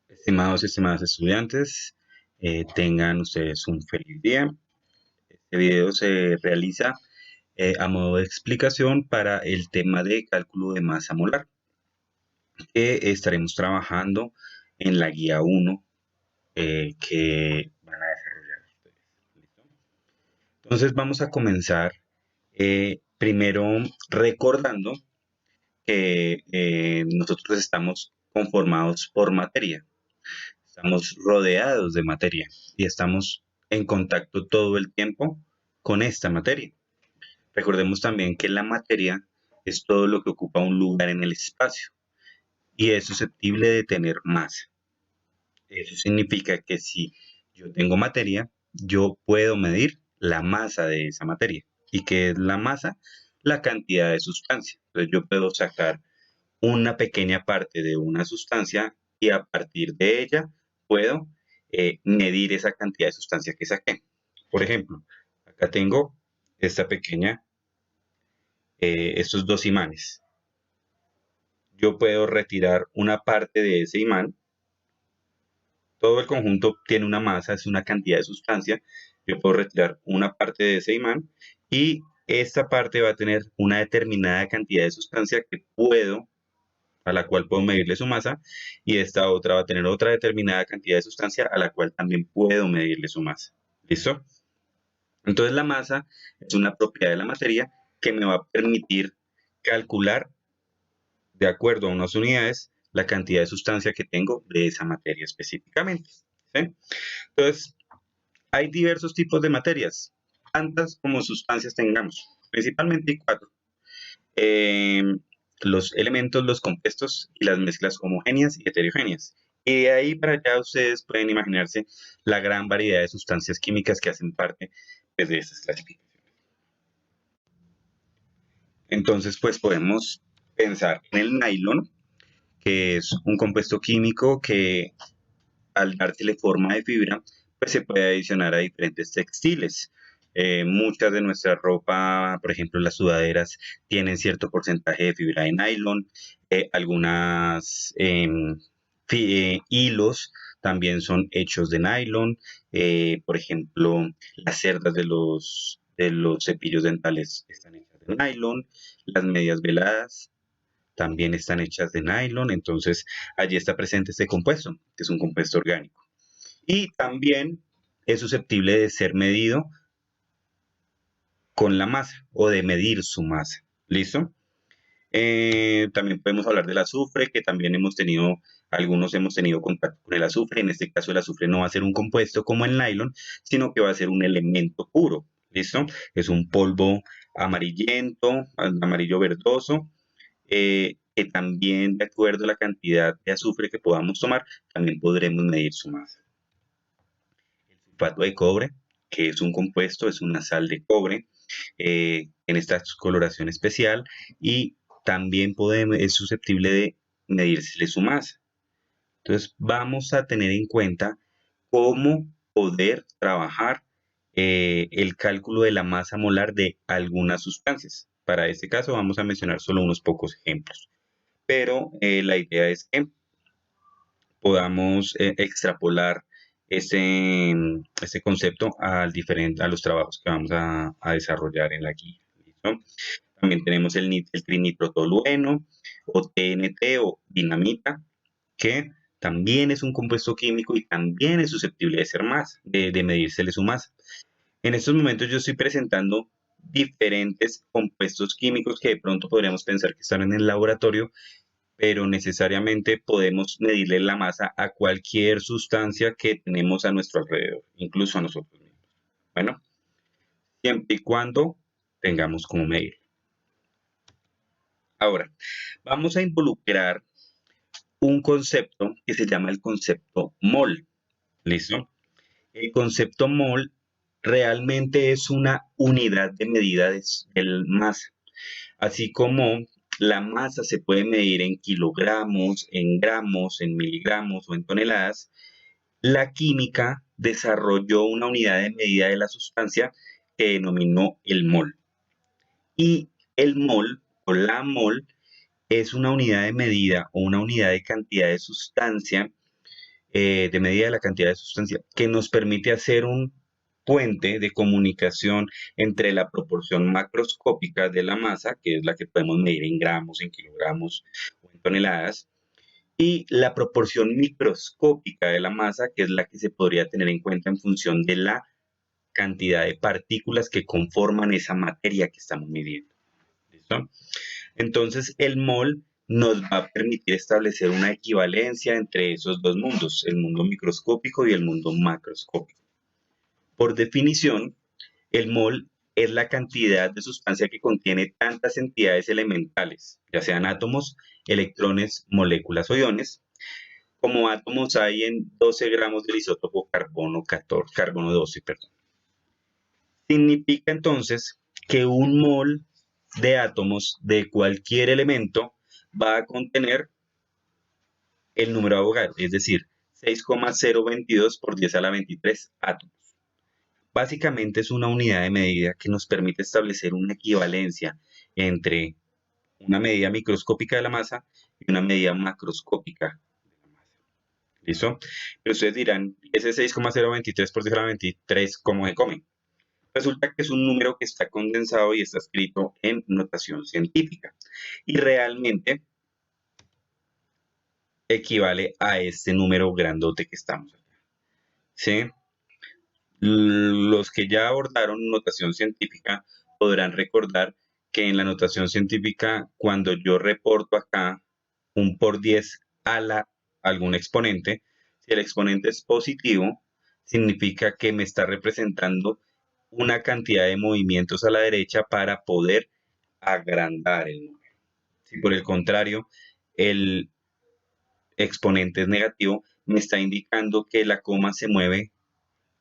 Estimados y estimadas estudiantes, tengan ustedes un feliz día. Este video se realiza a modo de explicación para el tema de cálculo de masa molar que estaremos trabajando en la guía 1 que van a desarrollar ustedes. ¿Listo? Entonces vamos a comenzar primero recordando que nosotros estamos conformados por materia. Estamos rodeados de materia y estamos en contacto todo el tiempo con esta materia. Recordemos también que la materia es todo lo que ocupa un lugar en el espacio y es susceptible de tener masa. Eso significa que si yo tengo materia, yo puedo medir la masa de esa materia. ¿Y qué es la masa? La cantidad de sustancia. Entonces yo puedo sacar una pequeña parte de una sustancia y a partir de ella puedo medir esa cantidad de sustancia que saqué. Por ejemplo, acá tengo esta pequeña, estos dos imanes. Yo puedo retirar una parte de ese imán. Todo el conjunto tiene una masa, es una cantidad de sustancia. Yo puedo retirar una parte de ese imán y esta parte va a tener una determinada cantidad de sustancia a la cual puedo medirle su masa, y esta otra va a tener otra determinada cantidad de sustancia a la cual también puedo medirle su masa. ¿Listo? Entonces la masa es una propiedad de la materia que me va a permitir calcular, de acuerdo a unas unidades, la cantidad de sustancia que tengo de esa materia específicamente. ¿Sí? Entonces, hay diversos tipos de materias, tantas como sustancias tengamos. Principalmente hay cuatro. eh, los elementos, los compuestos y las mezclas homogéneas y heterogéneas. Y de ahí para allá ustedes pueden imaginarse la gran variedad de sustancias químicas que hacen parte pues, de estas clasificaciones. Entonces, pues podemos pensar en el nylon, que es un compuesto químico que al dársele forma de fibra, pues se puede adicionar a diferentes textiles. Muchas de nuestra ropa, por ejemplo las sudaderas, tienen cierto porcentaje de fibra de nylon. Algunas hilos también son hechos de nylon. Por ejemplo, las cerdas de los cepillos dentales están hechas de nylon. Las medias veladas también están hechas de nylon, entonces allí está presente este compuesto, que es un compuesto orgánico. Y también es susceptible de ser medido con la masa o de medir su masa. ¿Listo? También podemos hablar del azufre, que también algunos hemos tenido contacto con el azufre. En este caso, el azufre no va a ser un compuesto como el nylon, sino que va a ser un elemento puro. ¿Listo? Es un polvo amarillento, amarillo verdoso, que también, de acuerdo a la cantidad de azufre que podamos tomar, también podremos medir su masa. El sulfato de cobre, que es un compuesto, es una sal de cobre, en esta coloración especial, y también es susceptible de medirse su masa. Entonces vamos a tener en cuenta cómo poder trabajar el cálculo de la masa molar de algunas sustancias. Para este caso vamos a mencionar solo unos pocos ejemplos, pero la idea es que podamos extrapolar ese concepto a los trabajos que vamos a desarrollar en la guía. ¿Listo? También tenemos el trinitrotolueno o TNT o dinamita, que también es un compuesto químico y también es susceptible de ser de medírsele su masa. En estos momentos yo estoy presentando diferentes compuestos químicos que de pronto podríamos pensar que están en el laboratorio, pero necesariamente podemos medirle la masa a cualquier sustancia que tenemos a nuestro alrededor, incluso a nosotros mismos. Bueno, siempre y cuando tengamos como medir. Ahora, vamos a involucrar un concepto que se llama el concepto mol. ¿Listo? El concepto mol realmente es una unidad de medida del masa, así como la masa se puede medir en kilogramos, en gramos, en miligramos o en toneladas. La química desarrolló una unidad de medida de la sustancia que denominó el mol. Y el mol o la mol es una unidad de medida o una unidad de cantidad de sustancia de medida de la cantidad de sustancia, que nos permite hacer un puente de comunicación entre la proporción macroscópica de la masa, que es la que podemos medir en gramos, en kilogramos o en toneladas, y la proporción microscópica de la masa, que es la que se podría tener en cuenta en función de la cantidad de partículas que conforman esa materia que estamos midiendo. ¿Listo? Entonces, el mol nos va a permitir establecer una equivalencia entre esos dos mundos, el mundo microscópico y el mundo macroscópico. Por definición, el mol es la cantidad de sustancia que contiene tantas entidades elementales, ya sean átomos, electrones, moléculas o iones, como átomos hay en 12 gramos del isótopo carbono 12, perdón. Significa entonces que un mol de átomos de cualquier elemento va a contener el número de Avogadro, es decir, 6,022 por 10 a la 23 átomos. Básicamente es una unidad de medida que nos permite establecer una equivalencia entre una medida microscópica de la masa y una medida macroscópica de la masa. ¿Listo? Pero ustedes dirán, ese 6,023 por 10 a la 23, ¿cómo se come? Resulta que es un número que está condensado y está escrito en notación científica. Y realmente equivale a este número grandote que estamos acá. ¿Sí? Los que ya abordaron notación científica podrán recordar que en la notación científica, cuando yo reporto acá un por 10 a algún exponente, si el exponente es positivo, significa que me está representando una cantidad de movimientos a la derecha para poder agrandar el número. Si por el contrario el exponente es negativo, me está indicando que la coma se mueve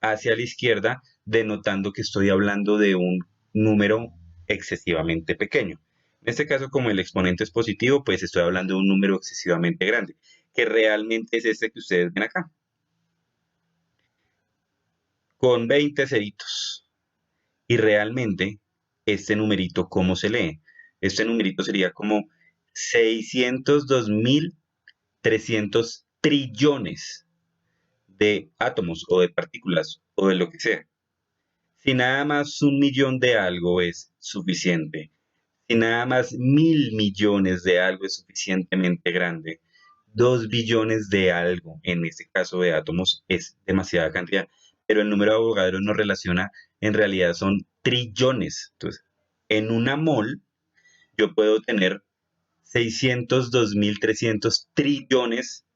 hacia la izquierda, denotando que estoy hablando de un número excesivamente pequeño. En este caso, como el exponente es positivo, pues estoy hablando de un número excesivamente grande, que realmente es este que ustedes ven acá, con 20 ceritos. Y realmente, este numerito, ¿cómo se lee? Este numerito sería como 602.300 trillones de átomos o de partículas o de lo que sea. Si nada más 1 millón de algo es suficiente, si nada más 1.000 millones de algo es suficientemente grande, 2 billones de algo, en este caso de átomos, es demasiada cantidad. Pero el número de Avogadro nos relaciona, en realidad son trillones. Entonces, en una mol, yo puedo tener 602.300 trillones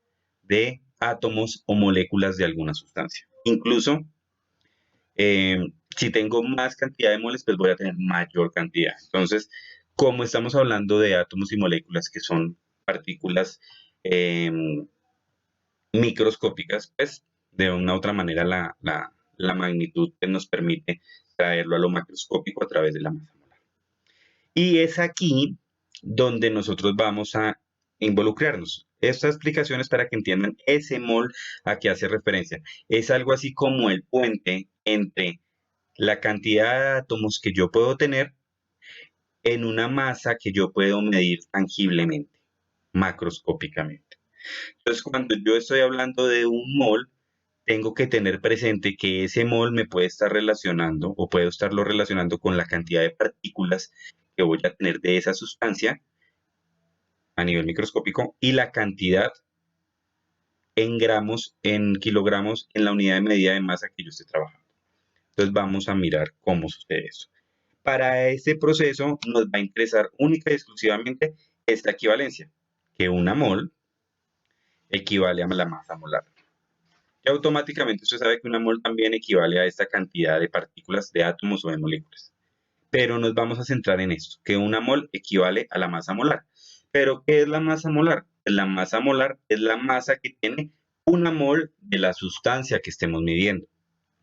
de átomos o moléculas de alguna sustancia. Incluso eh, si tengo más cantidad de moles, pues voy a tener mayor cantidad. Entonces, como estamos hablando de átomos y moléculas que son partículas eh, microscópicas, pues de una u otra manera la magnitud que nos permite traerlo a lo macroscópico a través de la masa molar. Y es aquí donde nosotros vamos a involucrarnos. Esta explicación es para que entiendan ese mol a que hace referencia. Es algo así como el puente entre la cantidad de átomos que yo puedo tener en una masa que yo puedo medir tangiblemente, macroscópicamente. Entonces, cuando yo estoy hablando de un mol, tengo que tener presente que ese mol me puede estar relacionando o puedo estarlo relacionando con la cantidad de partículas que voy a tener de esa sustancia a nivel microscópico y la cantidad en gramos, en kilogramos, en la unidad de medida de masa que yo esté trabajando. Entonces vamos a mirar cómo sucede eso. Para este proceso nos va a interesar única y exclusivamente esta equivalencia, que una mol equivale a la masa molar. Y automáticamente usted sabe que una mol también equivale a esta cantidad de partículas, de átomos o de moléculas. Pero nos vamos a centrar en esto, que una mol equivale a la masa molar. ¿Pero qué es la masa molar? La masa molar es la masa que tiene una mol de la sustancia que estemos midiendo.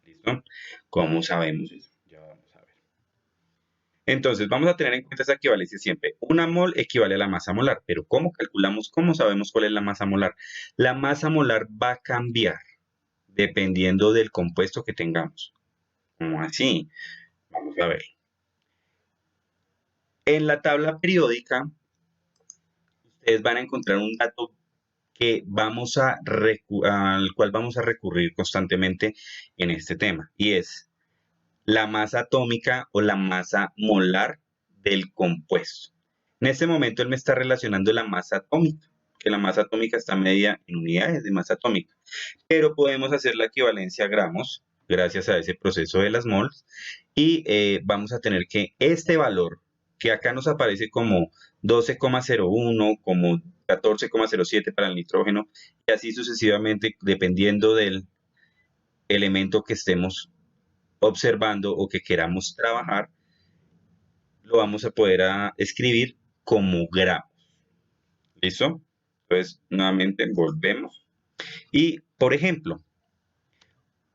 ¿Listo? ¿Cómo sabemos eso? Ya vamos a ver. Entonces, vamos a tener en cuenta esa equivalencia siempre. Una mol equivale a la masa molar, pero ¿cómo calculamos? ¿Cómo sabemos cuál es la masa molar? La masa molar va a cambiar dependiendo del compuesto que tengamos. ¿Cómo así? Vamos a ver. En la tabla periódica, ustedes van a encontrar un dato al cual vamos a recurrir constantemente en este tema, y es la masa atómica o la masa molar del compuesto. En este momento él me está relacionando la masa atómica, que la masa atómica está medida en unidades de masa atómica, pero podemos hacer la equivalencia a gramos gracias a ese proceso de las mols, y vamos a tener que este valor, que acá nos aparece como 12,01, como 14,07 para el nitrógeno, y así sucesivamente, dependiendo del elemento que estemos observando o que queramos trabajar, lo vamos a poder escribir como gramos. ¿Listo? Entonces, nuevamente volvemos. Y, por ejemplo,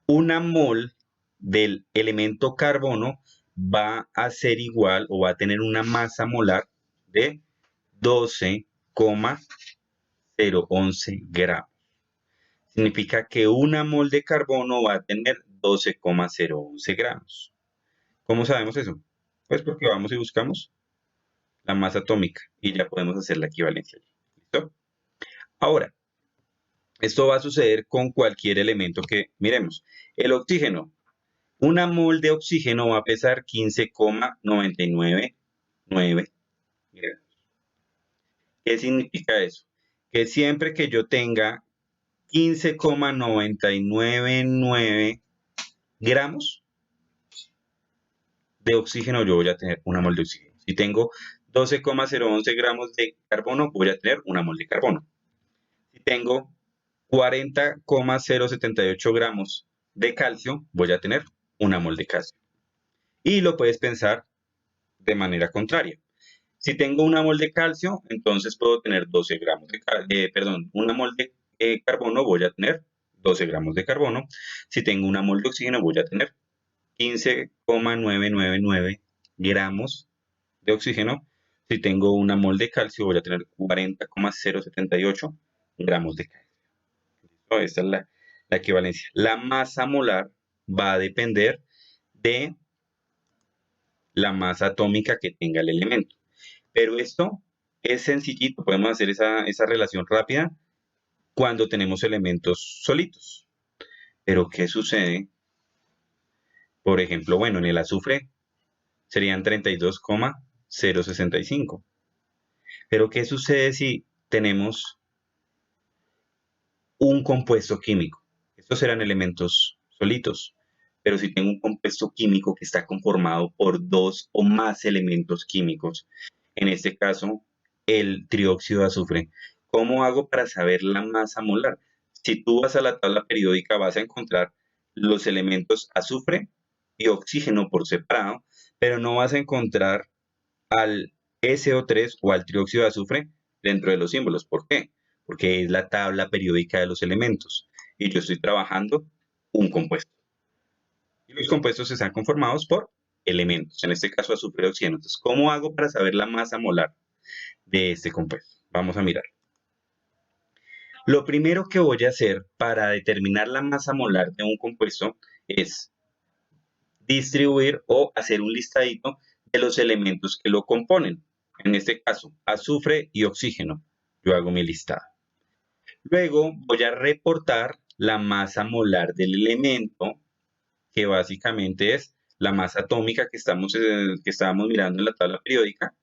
una mol del elemento carbono va a ser igual o va a tener una masa molar de 12,011 gramos. Significa que una mol de carbono va a tener 12,011 gramos. ¿Cómo sabemos eso? Pues porque vamos y buscamos la masa atómica y ya podemos hacer la equivalencia. ¿Listo? Ahora, esto va a suceder con cualquier elemento que miremos. El oxígeno. Una mol de oxígeno va a pesar 15,999 gramos. ¿Qué significa eso? Que siempre que yo tenga 15,999 gramos de oxígeno, yo voy a tener una mol de oxígeno. Si tengo 12,011 gramos de carbono, voy a tener una mol de carbono. Si tengo 40,078 gramos de calcio, voy a tener una mol de calcio. Y lo puedes pensar de manera contraria. Si tengo una mol de calcio, entonces puedo tener 12 gramos una mol de carbono, voy a tener 12 gramos de carbono. Si tengo una mol de oxígeno, voy a tener 15,999 gramos de oxígeno. Si tengo una mol de calcio, voy a tener 40,078 gramos de calcio. Esta es la equivalencia. La masa molar va a depender de la masa atómica que tenga el elemento. Pero esto es sencillito, podemos hacer esa relación rápida cuando tenemos elementos solitos. Pero ¿qué sucede? Por ejemplo, bueno, en el azufre serían 32,065. Pero ¿qué sucede si tenemos un compuesto químico? Estos serán elementos solitos. Pero si tengo un compuesto químico que está conformado por dos o más elementos químicos, en este caso el trióxido de azufre, ¿cómo hago para saber la masa molar? Si tú vas a la tabla periódica vas a encontrar los elementos azufre y oxígeno por separado, pero no vas a encontrar al SO3 o al trióxido de azufre dentro de los símbolos. ¿Por qué? Porque es la tabla periódica de los elementos y yo estoy trabajando un compuesto. Y los compuestos están conformados por elementos, en este caso azufre y oxígeno. Entonces, ¿cómo hago para saber la masa molar de este compuesto? Vamos a mirar. Lo primero que voy a hacer para determinar la masa molar de un compuesto es distribuir o hacer un listadito de los elementos que lo componen. En este caso, azufre y oxígeno. Yo hago mi listado. Luego voy a reportar la masa molar del elemento, que básicamente es la masa atómica que estábamos mirando en la tabla periódica,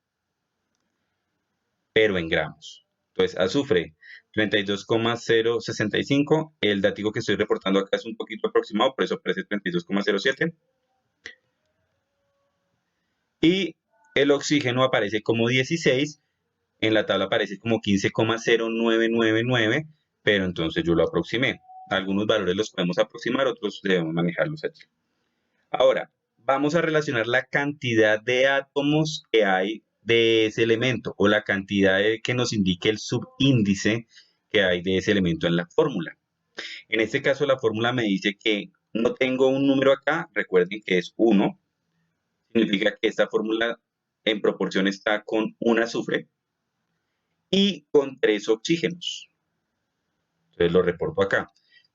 pero en gramos. Entonces, azufre 32,065. El datico que estoy reportando acá es un poquito aproximado, por eso aparece 32,07. Y el oxígeno aparece como 16. En la tabla aparece como 15,0999, pero entonces yo lo aproximé. Algunos valores los podemos aproximar, otros debemos manejarlos allí. Ahora, vamos a relacionar la cantidad de átomos que hay de ese elemento o la cantidad que nos indique el subíndice que hay de ese elemento en la fórmula. En este caso, la fórmula me dice que no tengo un número acá, recuerden que es 1, significa que esta fórmula en proporción está con un azufre y con 3 oxígenos. Entonces lo reporto acá.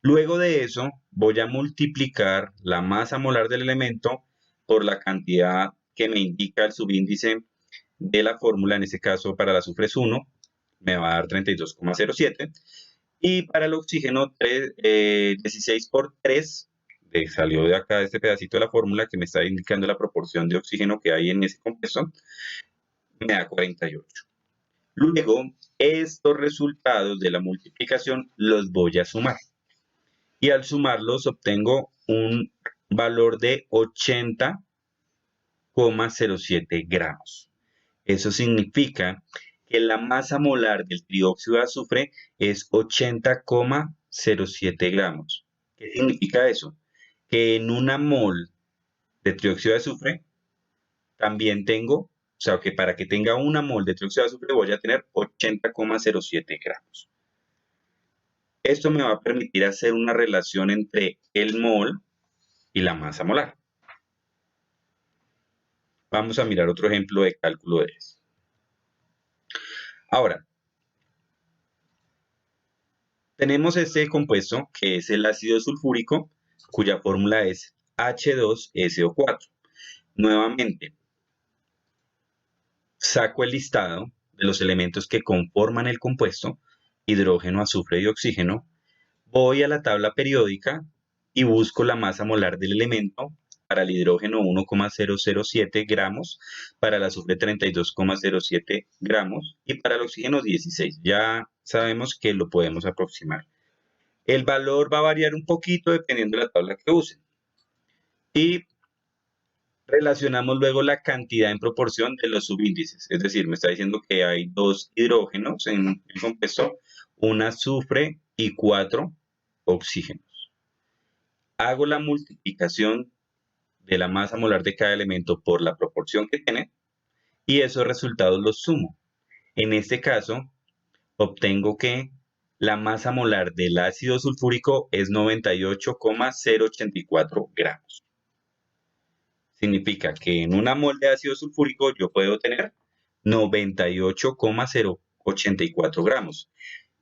Luego de eso, voy a multiplicar la masa molar del elemento por la cantidad que me indica el subíndice de la fórmula. En este caso, para el azufre es 1, me va a dar 32,07. Y para el oxígeno, 16 por 3, salió de acá este pedacito de la fórmula que me está indicando la proporción de oxígeno que hay en ese compuesto, me da 48. Luego, estos resultados de la multiplicación los voy a sumar. Y al sumarlos obtengo un valor de 80,07 gramos. Eso significa que la masa molar del trióxido de azufre es 80,07 gramos. ¿Qué significa eso? Que en una mol de trióxido de azufre también tengo, o sea, que para que tenga una mol de trióxido de azufre voy a tener 80,07 gramos. Esto me va a permitir hacer una relación entre el mol y la masa molar. Vamos a mirar otro ejemplo de cálculo de eso. Ahora, tenemos este compuesto que es el ácido sulfúrico, cuya fórmula es H2SO4. Nuevamente, saco el listado de los elementos que conforman el compuesto, hidrógeno, azufre y oxígeno, voy a la tabla periódica y busco la masa molar del elemento. Para el hidrógeno 1,007 gramos, para el azufre 32,07 gramos y para el oxígeno 16. Ya sabemos que lo podemos aproximar. El valor va a variar un poquito dependiendo de la tabla que usen. Y relacionamos luego la cantidad en proporción de los subíndices. Es decir, me está diciendo que hay 2 hidrógenos en el compuesto, un azufre y 4 oxígenos. Hago la multiplicación de la masa molar de cada elemento por la proporción que tiene y esos resultados los sumo. En este caso, obtengo que la masa molar del ácido sulfúrico es 98,084 gramos. Significa que en una mol de ácido sulfúrico yo puedo tener 98,084 gramos.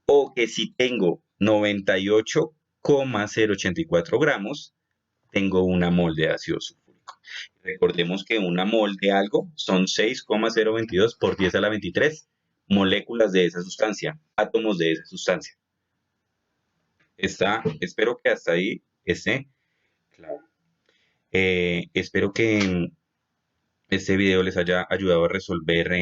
O que si tengo 98,084 gramos, tengo una mol de ácido sulfúrico. Recordemos que una mol de algo son 6,022 por 10 a la 23 moléculas de esa sustancia, átomos de esa sustancia. Espero que hasta ahí esté claro. Espero que este video les haya ayudado a resolver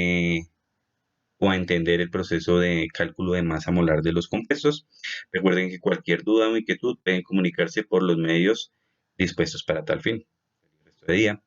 o a entender el proceso de cálculo de masa molar de los compuestos. Recuerden que cualquier duda o inquietud pueden comunicarse por los medios dispuestos para tal fin. Feliz resto de día.